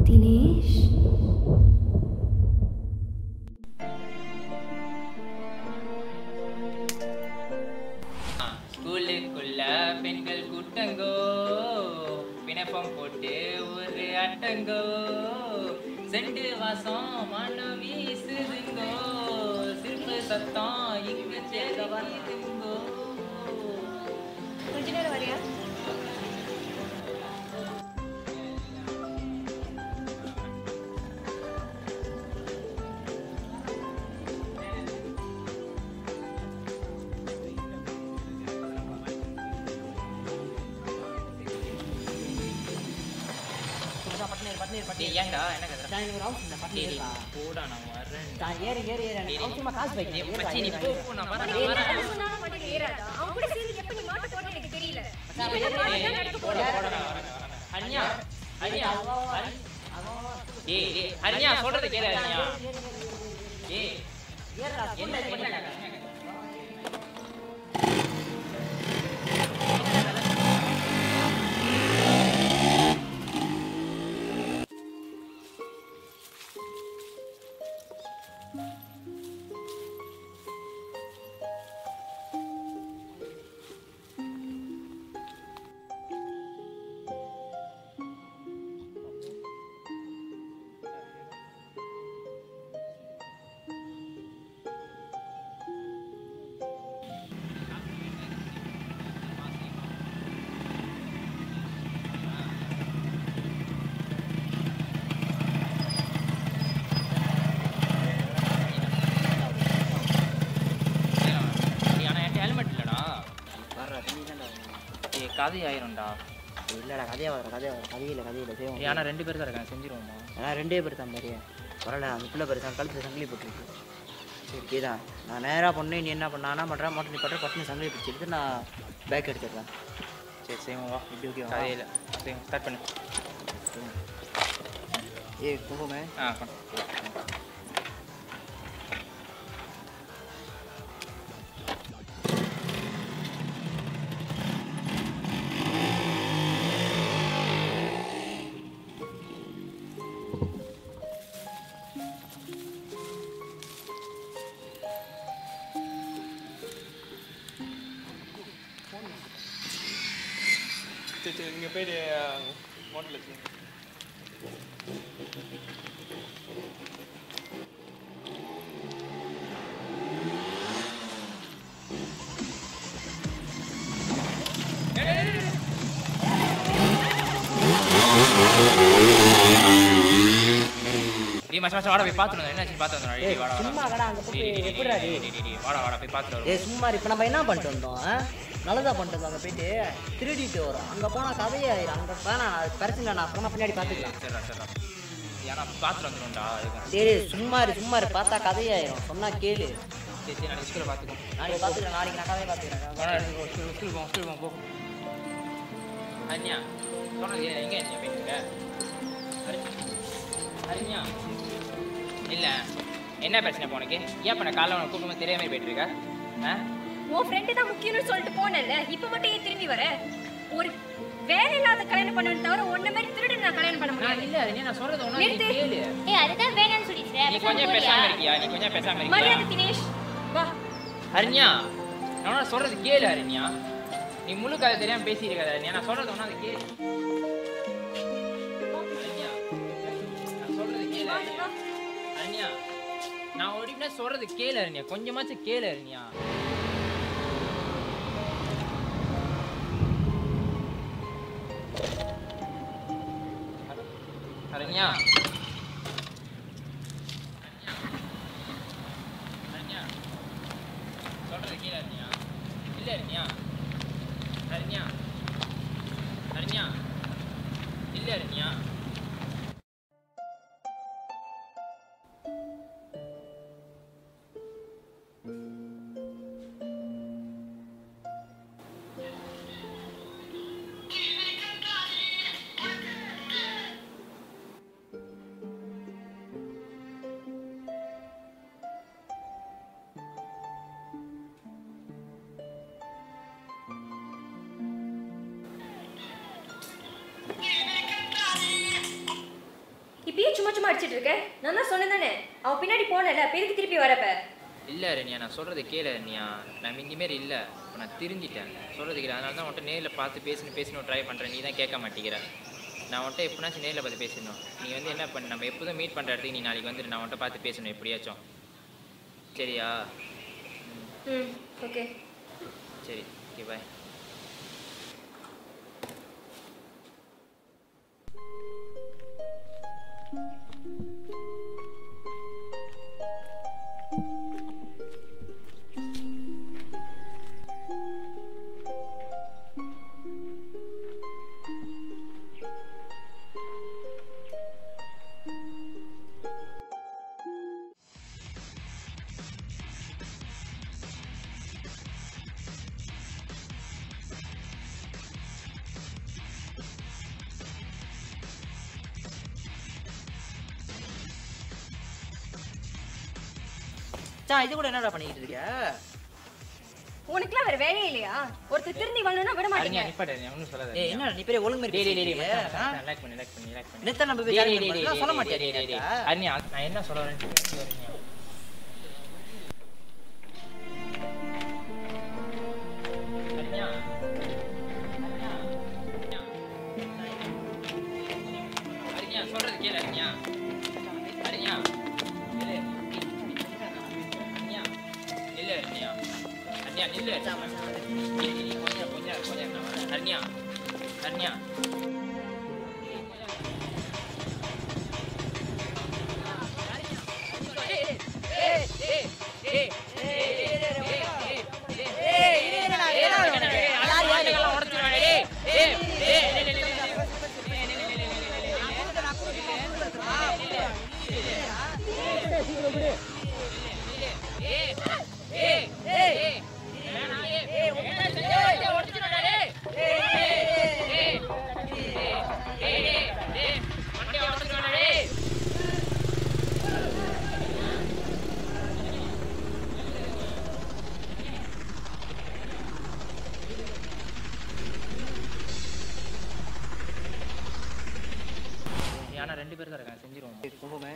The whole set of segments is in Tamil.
தினேஷ் ஸ்கூலுக்குள்ள பெண்கள் கூட்டங்கோ பிணப்பம் போட்டு ஒரு அட்டங்கோ செண்டு வாசம் மனம் வீசுதுங்கோ சிரிப்பு சத்தம் இங்கு சேருங்கோ. கொஞ்ச நேரம் வரையா? ஏன்டா என்ன கதை? போடா நான் வரேன். மச்சி நீ போ நான் வரேன். ஹரியா ஹரியா ஏய் ஹரியா சொல்றது கேளு ஹரியா. ஏய் என்ன கதை ஆயிரும்டா. இல்லைடா கதையில் செய்வோம். ஆனால் 2 பேர் தான் இருக்காங்க, செஞ்சிருவோமா? ஆனால் 2 பேர் தான் மாதிரியே வரல. அந்த பிள்ளை பேர் தான் கழுத்து சங்கிலி போட்டுருக்கு. சரி தான் நான் நேராக பண்ணேன். நீ என்ன பண்ண பண்ணுறேன் மாட்டேன் நீ பட்டுற பட்டு சங்கிலி பிடிச்சிட்டு நான் பேக் எடுத்துடுறேன். சரி செய்வோம் வா. இப்படி ஓகே கதையில் செய்வோம் ஸ்டார்ட் பண்ணு. குங்குமே பண்ணு. சரி இங்கே போய்ட்டு ஹோட்டலில் வச்சு மச்சான் வாடா போய் பார்த்துட்டு என்னாச்சு பார்த்து வந்துடும். வாடா சும்மா கடை அங்கே போய் எப்படிடா வாடா போய் பார்த்துட்டு சும்மா இப்போ நம்ம என்ன பண்ணிட்டு வந்தோம்? நல்லதா பண்ணிட்டு வந்தோம். அங்கே போயிட்டு திருடிட்டு வரோம். அங்கே போனால் கதையே ஆயிரும். அங்கே வேணாம் அது பிரச்சனை. நான் அப்புறமா பின்னாடி பார்த்துக்கலாம். சரிடா ஏன்னா பார்த்துட்டு வந்துடும்டா. சரி சும்மா பார்த்தா கதையாயிரும். சொன்னா கேளு. சரி நாளைக்கு ஸ்கூலில் பார்த்துக்கோ. நாளைக்கு பார்த்துக்கலாம். நாளைக்கு நான் கதையை பார்த்துக்கிறேன். ஸ்கூல் போகும். ஹரியா சொன்னது எங்கே போயிட்டு ஹரியா இல்லை என்ன பிரச்சனை இப்போ உனக்கு? ஏன் பண்ண காலைல உனக்கு கூப்பிட்டு தெரியாமல் போயிட்டு இருக்க? உன் ஃப்ரெண்டு தான் முக்கியம்னு சொல்லிட்டு போனேன்ல, இப்போ மட்டும் ஏன் திரும்பி வர? ஒரு வேலை இல்லாத கல்யாணம் பண்ணணும் தவிர ஒன்ன மாதிரி திருடு நான் கல்யாணம் பண்ண முடியாது. இல்ல அது நான் சொல்றது ஒண்ணு கேளு. அதுதான் வேணாம்னு சொல்லிட்டே. நீ கொஞ்சம் பேசாம இருக்கியா? மரியாதை தினேஷ் வா. ஹரியா நான் சொல்றது கேளு ஹரியா. நீ முழு கதை தெரியாம பேசிட்டு இருக்காத ஹரியா. நான் சொல்றது ஒண்ணு கேளு. ஹரியா நான் சொல்றது கேளு ஹரியா. நான் ஓடினா சொல்றது கேளு ஹரியா. கொஞ்சமாச்சும் கேளு ஹரியா. ஹரியா சொல்றது கேளு ஹரியா. இல்ல ஹரியா இல்ல ஹரியா. சும்மா சும்மா அடிச்சிட்டு இருக்க? நான் தான் சொன்னேன் தானே, அவன் பின்னாடி போனல, பெருக்கு திருப்பி வரப்ப. இல்லை ரன்யா, நான் சொல்கிறது கேளு ரன்யா. நான் மிந்தி மாரி இல்லை, இப்போ நான் திருந்திட்டேன். சொல்கிறது கேளு. அதனால தான் உன்ட்ட நேரில் பார்த்து பேசணும் ட்ரை பண்ணுறேன். நீ தான் கேட்க மாட்டேங்கிற. நான் உன்ட்ட எப்படினாச்சும் நேரில் பார்த்து பேசணும். நீ வந்து என்ன பண்ண, நம்ம எப்போதும் மீட் பண்ணுற இடத்துக்கு நீ நாளைக்கு வந்துட்டு நான் உன்ட்ட பார்த்து பேசணும் எப்படியாச்சும். சரியா? ஓகே. சரி, ஓகே, பாய். இது கூட என்னடா பண்ணிட்டு இருக்க? உனக்குலாம் வேற வேலையே இல்லையா? ஒருத்தர் திருந்தி வரணும்னா விட மாட்டீங்க. ரன்யா நிப்பாட்டு ரன்யா, ஒன்றும் சொல்லாத. ஏய் என்னடா நீ பெரிய ஒழுங்கு மாதிரி ரிலாக்ஸ் பண்ணு. நேத்து நம்ம பேசி சொல்ல மாட்டேன். ரன்யா, நான் என்ன சொல்ல வரேன்னு ரன்யா. ரன்யா, ரன்யா சொல்றது கேளு ரன்யா. ரன்யா நில்லு. கொஞ்சம் ரன்யா. ஆனா 2 பேர் தான் இருக்காங்க, செஞ்சிருவோம். போமே.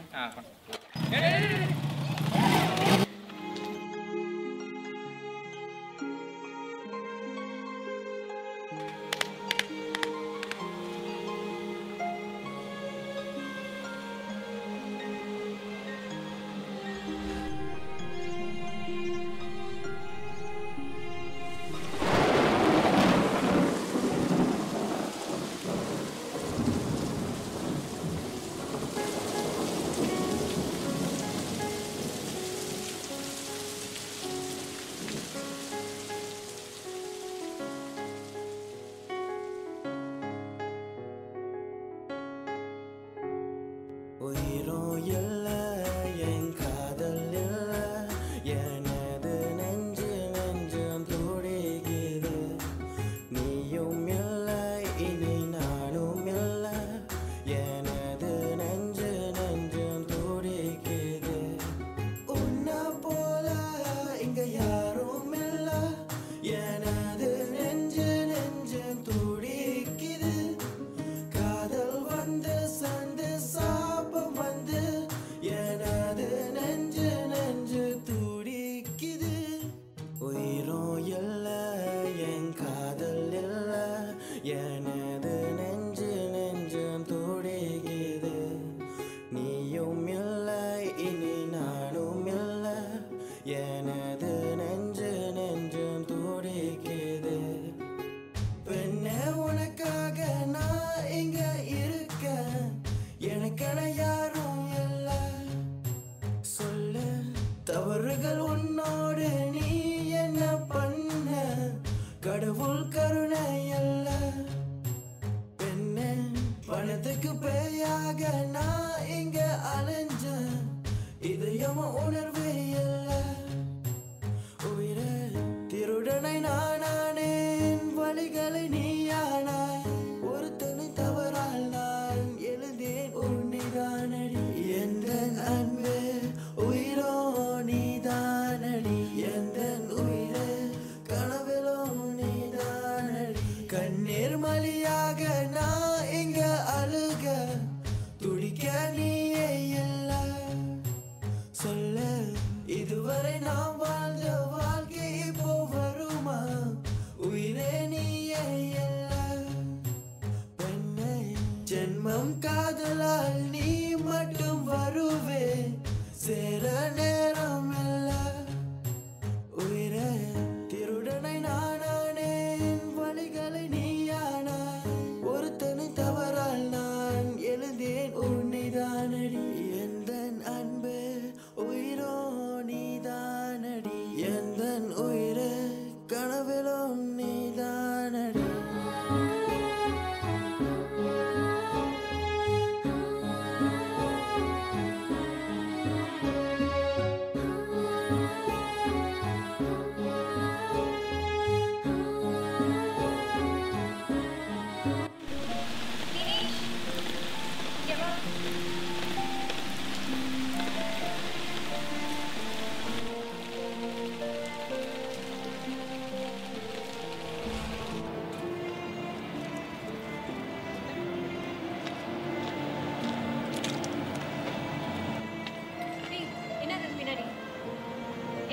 கண்ணீர் மலியாக நான் இங்க அழுக துடிக்க நீ ஜென்மம் காதலால் நீ மட்டும் வருவே சேர நேரம் இல்ல உயிரே திருடனை நானானேன் வழிகளை நீயானாய் ஒருத்தனை தவறால் நான் எழுந்தேன் உன்னைதானடி எந்தன் அன்பு உயிரோ நீதானடி எந்தன் உயிரே கனவிலும் நீதானடி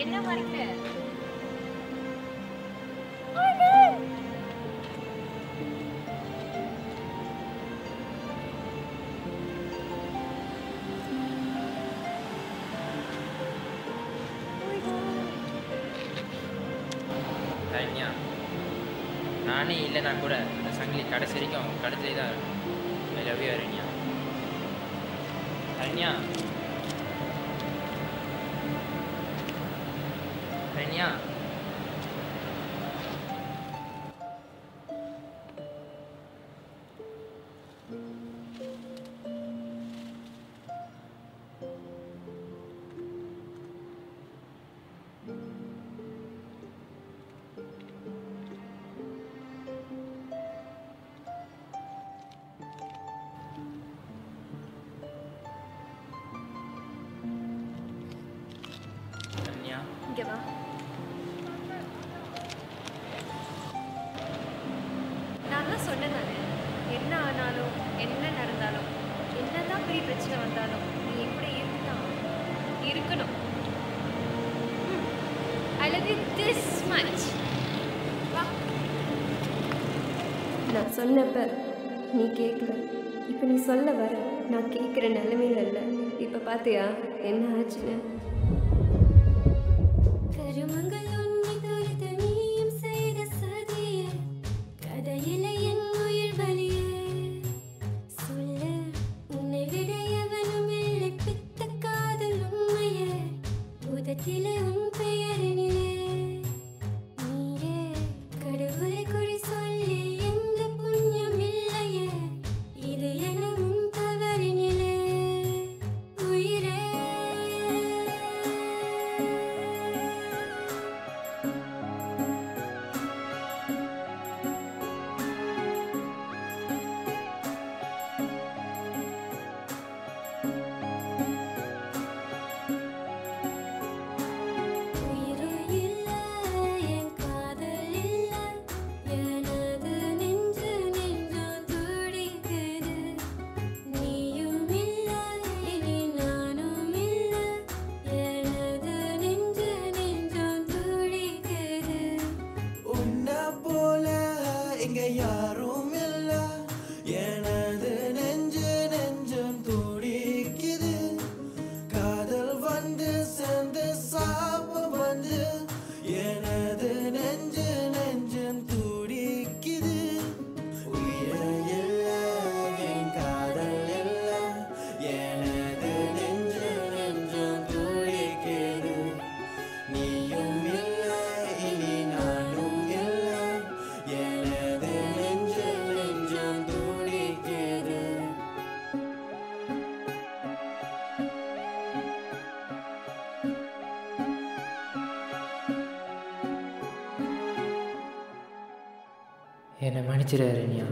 என்ன மறைக்கிற? தரண்யா, நானே இல்லைனா கூட அந்த சங்கிலி கடைசி வரைக்கும் அவங்க கடைசிலே தான் இருக்கும். I love you Aranya. Aranya, Aranya, Aranya, இங்க வா. நான் தான் சொன்னதானே, என்ன ஆனாலும் என்ன நடந்தாலும் என்னதான் பெரிய பிரச்சனை வந்தாலும் நீ என் கூட இருக்கணும். I love you this much. வா. நான் சொன்னப்ப நீ கேட்கல. இப்போ நீ சொல்ல வர நான் கேட்குற நிலைமையில இல்லை. இப்போ பார்த்தியா என்ன ஆச்சுன்னு? கருமங்கள் உன்னை துரித்து நீயும் செய்த சதியே கதையில என் உயிர் பலியே சொல்ல உன்னை விட எவனும் இல்லை பித்த காதல் உண்மையே உதட்டிலே உன் பெயரினிலே நீயே கடவுளை குறி சொல்லி எந்த புண்ணியம் இல்லையே இது என உன் தவறினிலே உயிரே. யாரும் இல்ல எனது நெஞ்சம் துடிக்குது காதல் வந்து சேர்ந்து சாபம் வந்து எனது நெஞ்சம் துடிக்குது உயிர் இல்ல என் காதல் இல்ல எனது நெஞ்சம் துடிக்குது நீயும் இல்ல இனி நானும் இல்ல எனது நெஞ்சம் துடிக்குது. என்னை மன்னிச்சிரு அரண்யா.